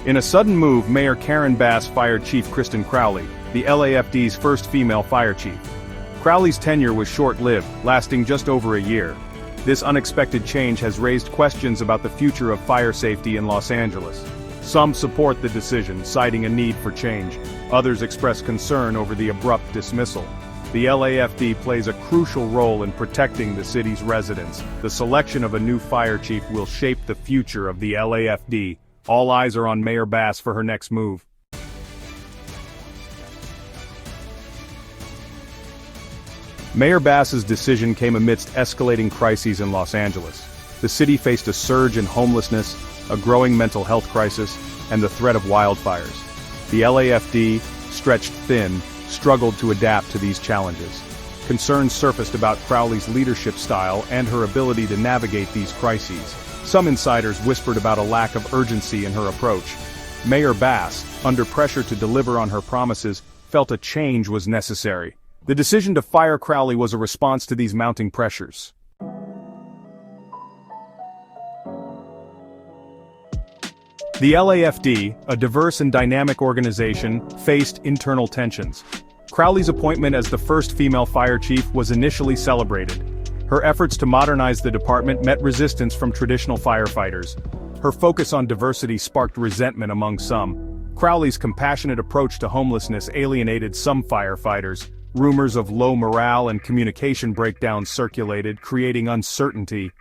In a sudden move, Mayor Karen Bass fired Chief Kristin Crowley, the LAFD's first female fire chief. Crowley's tenure was short-lived, lasting just over a year. This unexpected change has raised questions about the future of fire safety in Los Angeles. Some support the decision, citing a need for change. Others express concern over the abrupt dismissal. The LAFD plays a crucial role in protecting the city's residents. The selection of a new fire chief will shape the future of the LAFD. All eyes are on Mayor Bass for her next move. Mayor Bass's decision came amidst escalating crises in Los Angeles. The city faced a surge in homelessness, a growing mental health crisis, and the threat of wildfires. The LAFD, stretched thin, struggled to adapt to these challenges. Concerns surfaced about Crowley's leadership style and her ability to navigate these crises. Some insiders whispered about a lack of urgency in her approach. Mayor Bass, under pressure to deliver on her promises, felt a change was necessary. The decision to fire Crowley was a response to these mounting pressures. The LAFD, a diverse and dynamic organization, faced internal tensions. Crowley's appointment as the first female fire chief was initially celebrated. Her efforts to modernize the department met resistance from traditional firefighters. Her focus on diversity sparked resentment among some. Crowley's compassionate approach to homelessness alienated some firefighters. Rumors of low morale and communication breakdowns circulated, creating uncertainty.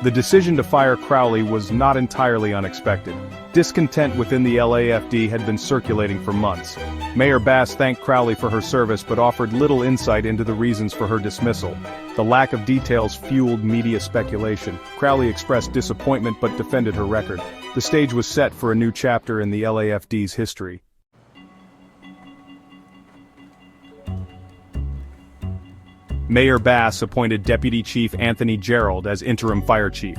The decision to fire Crowley was not entirely unexpected. Discontent within the LAFD had been circulating for months. Mayor Bass thanked Crowley for her service but offered little insight into the reasons for her dismissal. The lack of details fueled media speculation. Crowley expressed disappointment but defended her record. The stage was set for a new chapter in the LAFD's history. Mayor Bass appointed Deputy Chief Anthony Gerald as interim fire chief.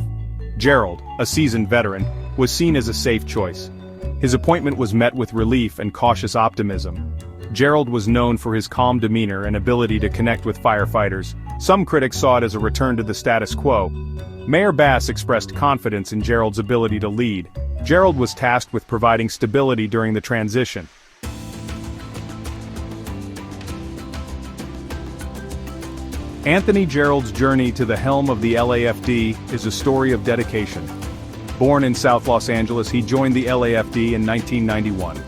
Gerald, a seasoned veteran, was seen as a safe choice. His appointment was met with relief and cautious optimism. Gerald was known for his calm demeanor and ability to connect with firefighters. Some critics saw it as a return to the status quo. Mayor Bass expressed confidence in Gerald's ability to lead. Gerald was tasked with providing stability during the transition. Anthony Gerald's journey to the helm of the LAFD is a story of dedication. Born in South Los Angeles, he joined the LAFD in 1991.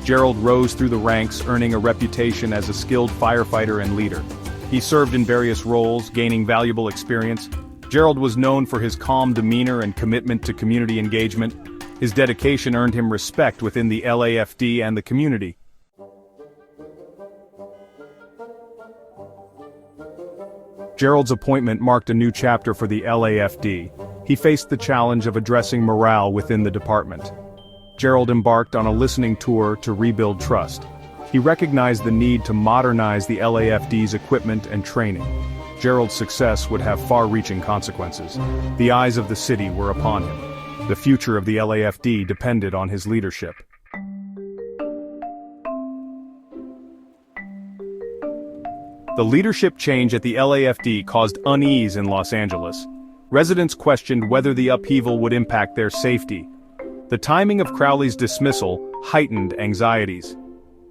Gerald rose through the ranks, earning a reputation as a skilled firefighter and leader. He served in various roles, gaining valuable experience. Gerald was known for his calm demeanor and commitment to community engagement. His dedication earned him respect within the LAFD and the community. Gerald's appointment marked a new chapter for the LAFD. He faced the challenge of addressing morale within the department. Gerald embarked on a listening tour to rebuild trust. He recognized the need to modernize the LAFD's equipment and training. Gerald's success would have far-reaching consequences. The eyes of the city were upon him. The future of the LAFD depended on his leadership. The leadership change at the LAFD caused unease in Los Angeles. Residents questioned whether the upheaval would impact their safety. The timing of Crowley's dismissal heightened anxieties.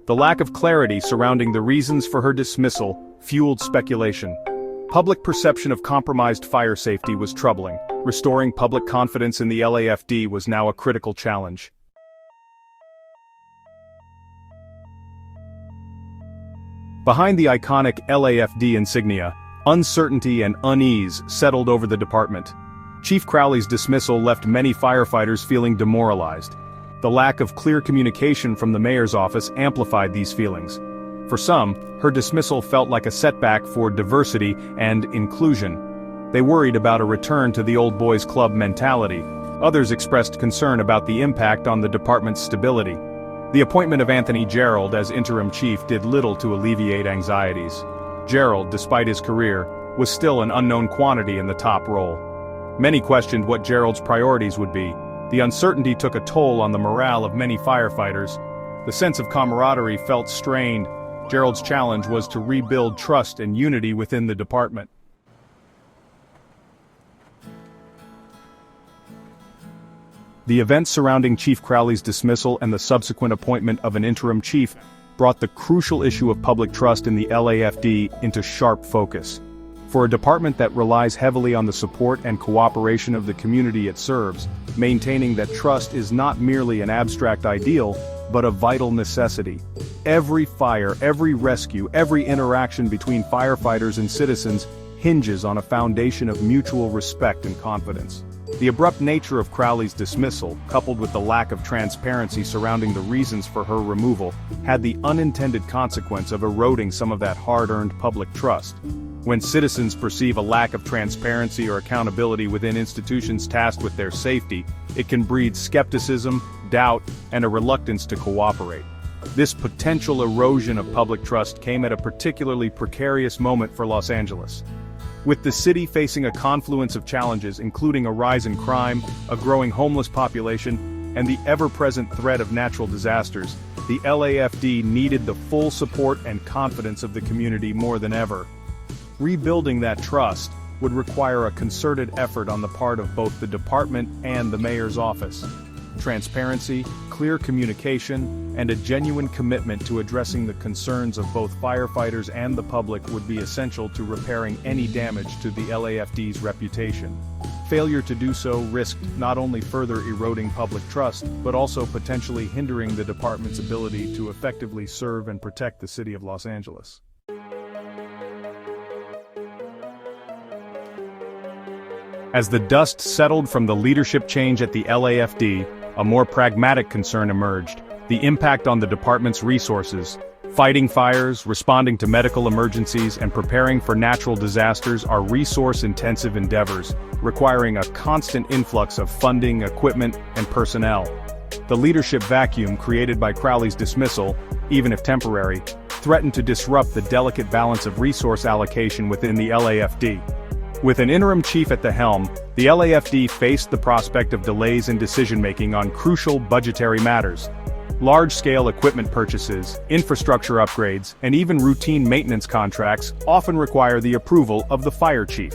The lack of clarity surrounding the reasons for her dismissal fueled speculation. Public perception of compromised fire safety was troubling. Restoring public confidence in the LAFD was now a critical challenge. Behind the iconic LAFD insignia, uncertainty and unease settled over the department. Chief Crowley's dismissal left many firefighters feeling demoralized. The lack of clear communication from the mayor's office amplified these feelings. For some, her dismissal felt like a setback for diversity and inclusion. They worried about a return to the old boys club mentality. Others expressed concern about the impact on the department's stability. The appointment of Anthony Gerald as interim chief did little to alleviate anxieties. Gerald, despite his career, was still an unknown quantity in the top role. Many questioned what Gerald's priorities would be. The uncertainty took a toll on the morale of many firefighters. The sense of camaraderie felt strained. Gerald's challenge was to rebuild trust and unity within the department. The events surrounding Chief Crowley's dismissal and the subsequent appointment of an interim chief brought the crucial issue of public trust in the LAFD into sharp focus. For a department that relies heavily on the support and cooperation of the community it serves, maintaining that trust is not merely an abstract ideal, but a vital necessity. Every fire, every rescue, every interaction between firefighters and citizens hinges on a foundation of mutual respect and confidence. The abrupt nature of Crowley's dismissal, coupled with the lack of transparency surrounding the reasons for her removal, had the unintended consequence of eroding some of that hard-earned public trust. When citizens perceive a lack of transparency or accountability within institutions tasked with their safety, it can breed skepticism, doubt, and a reluctance to cooperate. This potential erosion of public trust came at a particularly precarious moment for Los Angeles. With the city facing a confluence of challenges including a rise in crime, a growing homeless population, and the ever-present threat of natural disasters, the LAFD needed the full support and confidence of the community more than ever. Rebuilding that trust would require a concerted effort on the part of both the department and the mayor's office. Transparency, clear communication, and a genuine commitment to addressing the concerns of both firefighters and the public would be essential to repairing any damage to the LAFD's reputation. Failure to do so risked not only further eroding public trust, but also potentially hindering the department's ability to effectively serve and protect the city of Los Angeles. As the dust settled from the leadership change at the LAFD, a more pragmatic concern emerged: the impact on the department's resources. Fighting fires, responding to medical emergencies, and preparing for natural disasters are resource-intensive endeavors, requiring a constant influx of funding, equipment, and personnel. The leadership vacuum created by Crowley's dismissal, even if temporary, threatened to disrupt the delicate balance of resource allocation within the LAFD. With an interim chief at the helm, the LAFD faced the prospect of delays in decision-making on crucial budgetary matters. Large-scale equipment purchases, infrastructure upgrades, and even routine maintenance contracts often require the approval of the fire chief.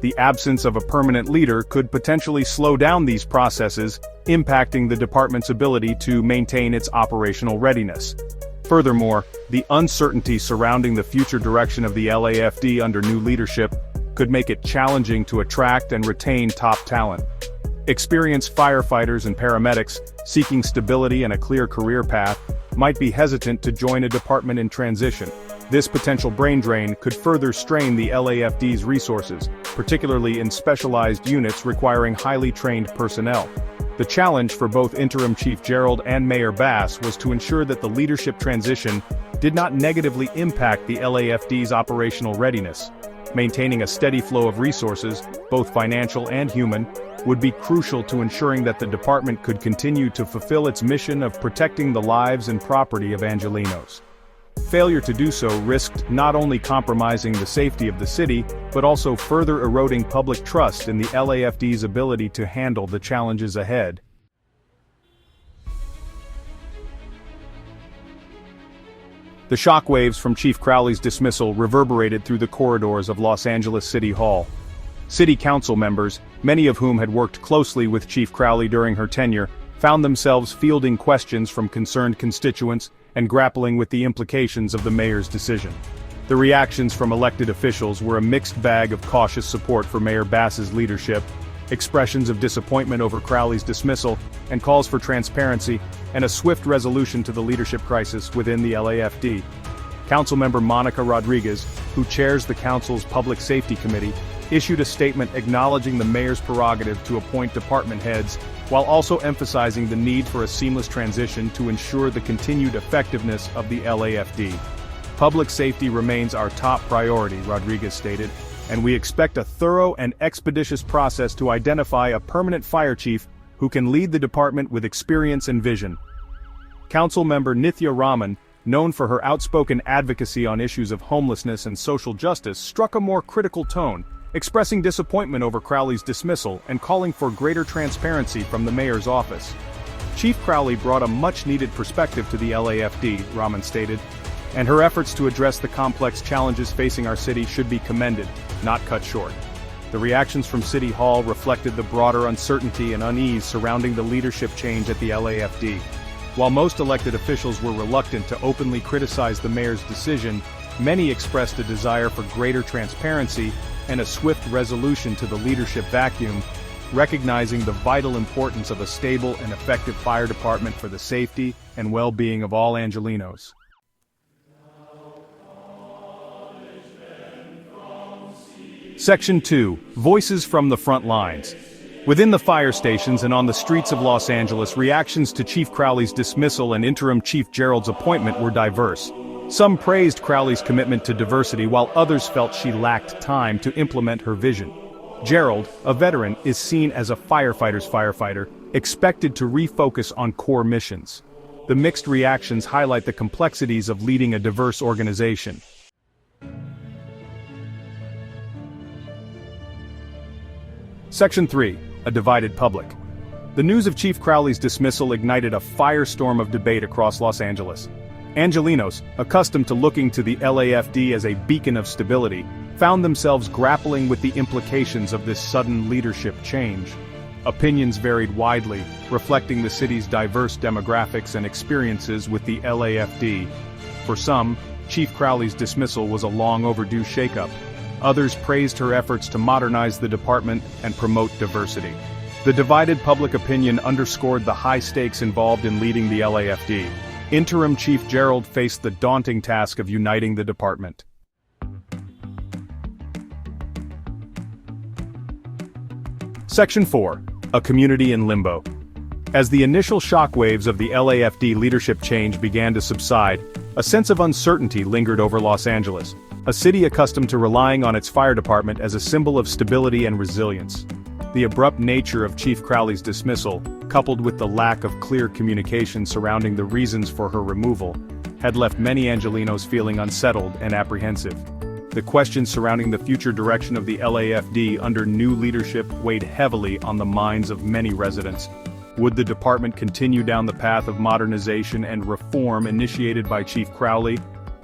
The absence of a permanent leader could potentially slow down these processes, impacting the department's ability to maintain its operational readiness. Furthermore, the uncertainty surrounding the future direction of the LAFD under new leadership could make it challenging to attract and retain top talent. Experienced firefighters and paramedics, seeking stability and a clear career path, might be hesitant to join a department in transition. This potential brain drain could further strain the LAFD's resources, particularly in specialized units requiring highly trained personnel. The challenge for both Interim Chief Gerald and Mayor Bass was to ensure that the leadership transition did not negatively impact the LAFD's operational readiness. Maintaining a steady flow of resources, both financial and human, would be crucial to ensuring that the department could continue to fulfill its mission of protecting the lives and property of Angelenos. Failure to do so risked not only compromising the safety of the city, but also further eroding public trust in the LAFD's ability to handle the challenges ahead. The shockwaves from Chief Crowley's dismissal reverberated through the corridors of Los Angeles City Hall. City council members, many of whom had worked closely with Chief Crowley during her tenure, found themselves fielding questions from concerned constituents and grappling with the implications of the mayor's decision. The reactions from elected officials were a mixed bag of cautious support for Mayor Bass's leadership, expressions of disappointment over Crowley's dismissal, and calls for transparency and a swift resolution to the leadership crisis within the LAFD. Councilmember Monica Rodriguez, who chairs the council's Public Safety Committee, issued a statement acknowledging the mayor's prerogative to appoint department heads, while also emphasizing the need for a seamless transition to ensure the continued effectiveness of the LAFD. Public safety remains our top priority, Rodriguez stated, and we expect a thorough and expeditious process to identify a permanent fire chief who can lead the department with experience and vision. Councilmember Nithya Raman, known for her outspoken advocacy on issues of homelessness and social justice, struck a more critical tone, expressing disappointment over Crowley's dismissal and calling for greater transparency from the mayor's office. Chief Crowley brought a much-needed perspective to the LAFD, Raman stated, and her efforts to address the complex challenges facing our city should be commended, not cut short. The reactions from City Hall reflected the broader uncertainty and unease surrounding the leadership change at the LAFD. While most elected officials were reluctant to openly criticize the mayor's decision, many expressed a desire for greater transparency and a swift resolution to the leadership vacuum, recognizing the vital importance of a stable and effective fire department for the safety and well-being of all Angelenos. Section 2. Voices from the front lines. Within the fire stations and on the streets of Los Angeles, reactions to Chief Crowley's dismissal and Interim Chief Gerald's appointment were diverse. Some praised Crowley's commitment to diversity, while others felt she lacked time to implement her vision. Gerald, a veteran, is seen as a firefighter's firefighter, expected to refocus on core missions. The mixed reactions highlight the complexities of leading a diverse organization. Section 3. A divided public. The news of Chief Crowley's dismissal ignited a firestorm of debate across Los Angeles. Angelenos, accustomed to looking to the LAFD as a beacon of stability, found themselves grappling with the implications of this sudden leadership change. Opinions varied widely, reflecting the city's diverse demographics and experiences with the LAFD. For some, Chief Crowley's dismissal was a long overdue shakeup. Others praised her efforts to modernize the department and promote diversity. The divided public opinion underscored the high stakes involved in leading the LAFD. Interim Chief Gerald faced the daunting task of uniting the department. Section 4. A community in limbo. As the initial shockwaves of the LAFD leadership change began to subside, a sense of uncertainty lingered over Los Angeles, a city accustomed to relying on its fire department as a symbol of stability and resilience. The abrupt nature of Chief Crowley's dismissal, coupled with the lack of clear communication surrounding the reasons for her removal, had left many Angelenos feeling unsettled and apprehensive. The questions surrounding the future direction of the LAFD under new leadership weighed heavily on the minds of many residents. Would the department continue down the path of modernization and reform initiated by Chief Crowley,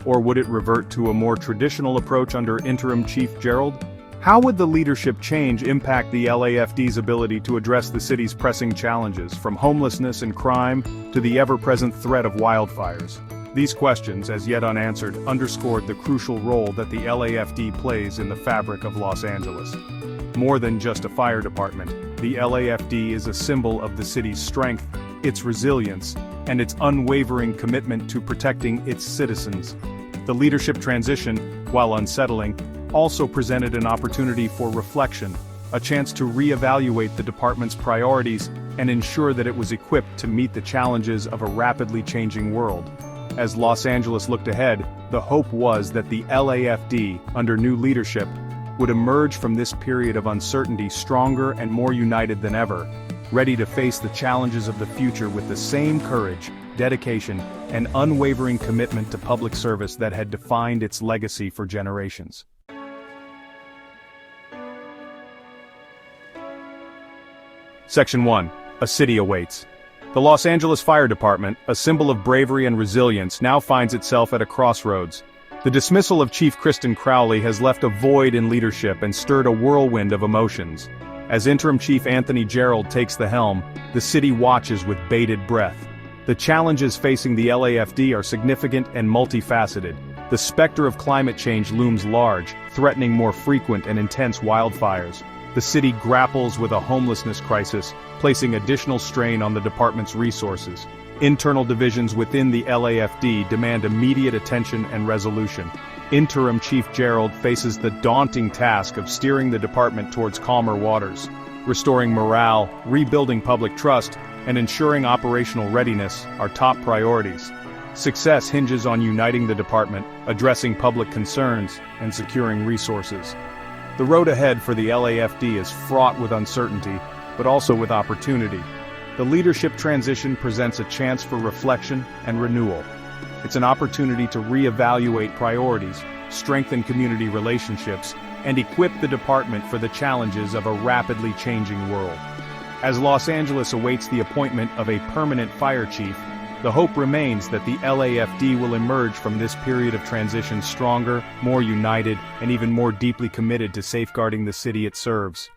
or would it revert to a more traditional approach under Interim Chief Gerald? How would the leadership change impact the LAFD's ability to address the city's pressing challenges, from homelessness and crime to the ever-present threat of wildfires? These questions, as yet unanswered, underscored the crucial role that the LAFD plays in the fabric of Los Angeles. More than just a fire department, the LAFD is a symbol of the city's strength, its resilience, and its unwavering commitment to protecting its citizens. The leadership transition, while unsettling, also presented an opportunity for reflection, a chance to re-evaluate the department's priorities and ensure that it was equipped to meet the challenges of a rapidly changing world. As Los Angeles looked ahead, the hope was that the LAFD, under new leadership, would emerge from this period of uncertainty stronger and more united than ever, ready to face the challenges of the future with the same courage, dedication, and unwavering commitment to public service that had defined its legacy for generations. Section 1. A city awaits. The Los Angeles Fire Department, a symbol of bravery and resilience, now finds itself at a crossroads. The dismissal of Chief Kristin Crowley has left a void in leadership and stirred a whirlwind of emotions. As Interim Chief Anthony Gerald takes the helm, the city watches with bated breath. The challenges facing the LAFD are significant and multifaceted. The specter of climate change looms large, threatening more frequent and intense wildfires. The city grapples with a homelessness crisis, placing additional strain on the department's resources. Internal divisions within the LAFD demand immediate attention and resolution. Interim Chief Gerald faces the daunting task of steering the department towards calmer waters. Restoring morale, rebuilding public trust, and ensuring operational readiness are top priorities. Success hinges on uniting the department, addressing public concerns, and securing resources. The road ahead for the LAFD is fraught with uncertainty, but also with opportunity. The leadership transition presents a chance for reflection and renewal. It's an opportunity to reevaluate priorities, strengthen community relationships, and equip the department for the challenges of a rapidly changing world. As Los Angeles awaits the appointment of a permanent fire chief, The hope remains that the LAFD will emerge from this period of transition stronger, more united, and even more deeply committed to safeguarding the city it serves.